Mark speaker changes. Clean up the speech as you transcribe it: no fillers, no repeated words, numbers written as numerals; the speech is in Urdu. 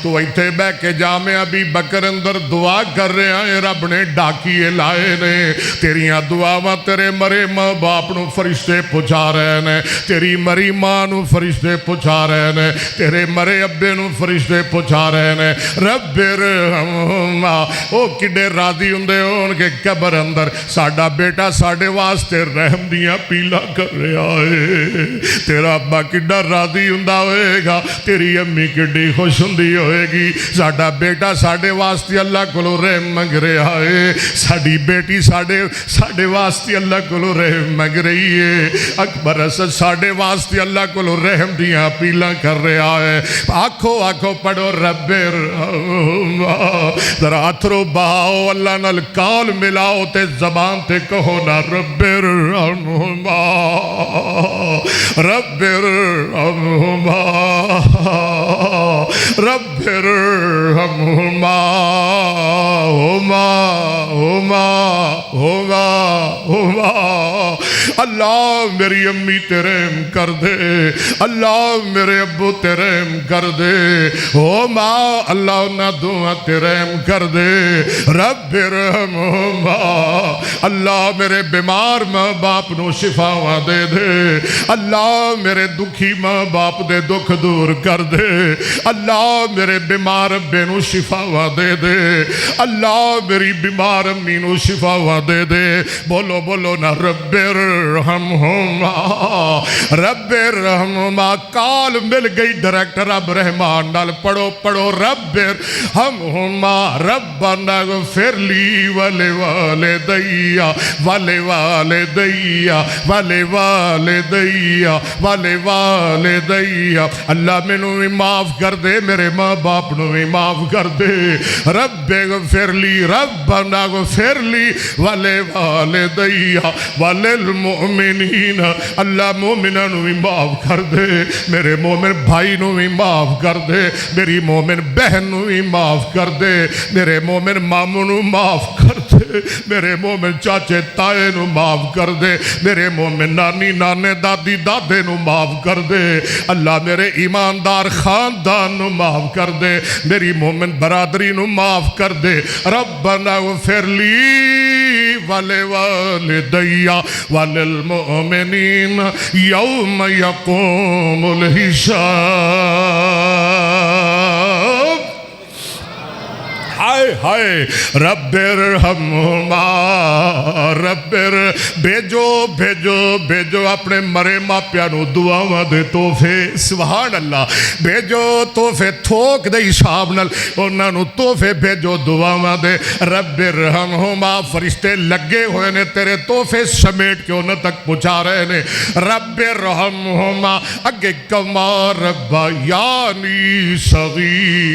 Speaker 1: تو ایتھے بہ کے جامع ابی بکر اندر دعا کر رہے ہیں رب نے ڈاکیے لائے نے تیریاں دعاواں تیرے مرے ماں باپ نو فرشتے پہنچا رہے نے تیری مری ماں نو فرشتے پہنچا رہے نے تیرے مرے ابے نو فرشتے پہنچا رہے نے رب ارحمہما او کڈے راضی ہوندے ہون کے قبر اندر ساڈا بیٹا ساڈے واسطے رحم دیاں پیلا کر رہا ہے تیرا ابا کڈا راضی ہوندا ہوئے گا تیری امی کڈی خوش ہوندی ہوئے گی ساڈا بیٹا ساڈے واسطے اللہ کولو رحم منگ رہا ہے ساڈی بیٹی ساڈے واسطے اللہ کولو رحم منگ رہی ہے اکبر اسد ساڈے واسطے اللہ کولو رحم دیاں پیلا کر رہا ہے آکھو آکھو پڑھو رب ارحمہما ذرا اتھرو بہاؤ اللہ نال کال ملاؤ تے زبان تے کہو نا رب ارحمہما رب ارحمہما رب ارحمہما ہما اللہ میری امی تیرے رحم کر دے اللہ میرے ابو تیرے رحم کر دے ماں اللہ انہاں دعا تیرے رحم کر دے رب ارحمہما اللہ میرے بیمار ماں باپ نو شفاواں دے دے اللہ میرے دکھی ماں باپ دے دکھ دور کر دے اللہ میرے بیمار ابے نو شفاواں دے دے اللہ میری بیمار امی نو شفاواں دے دے بولو بولو نا رب ارحمہما رب ارحمہما کال مل گئی ڈائریکٹر اب رحمان نال پڑھو پڑھو رب ارحمہما ربنا اغفر لی ولوالدیا ولوالدیا ولوالدیا ولوالدیا اللہ مینوں بھی معاف کر دے میرے ماں باپ نو بھی معاف کر دے رب اغفر لی ربنا اغفر لی ولوالدیا وللمؤمنین اللہ مومنہ نو بھی معاف کر دے میرے مومن بھائی نو بھی معاف کر دے میری مومن بہن نو بھی معاف کر دے میرے مومن ماموں نو معاف کر دے میرے مومن چاچے تائے نو معاف کر دے میرے مومن نانی نانے دادی دادے نو معاف کر دے اللہ میرے ایماندار خاندان نو معاف کر دے میری مومن برادری نو معاف کر دے ربنا اغفر لی ولوالدیا وللمؤمنین یوم یقوم الحساب ہائے ہائے رب ارحمہما رب بھیجو بھیجو بھیجو اپنے مرے ماپیاں نو دعاواں دے تحفے سبحان اللہ بھیجو تحفے تھوک دے حساب نال انہاں نو تحفے بھیجو دعاواں دے رب ارحمہما فرشتے لگے ہوئے نے تیرے تحفے سمیٹ کے انہاں تک پہنچا رہے نے رب ارحمہما اگے کما ربیانی صغیرا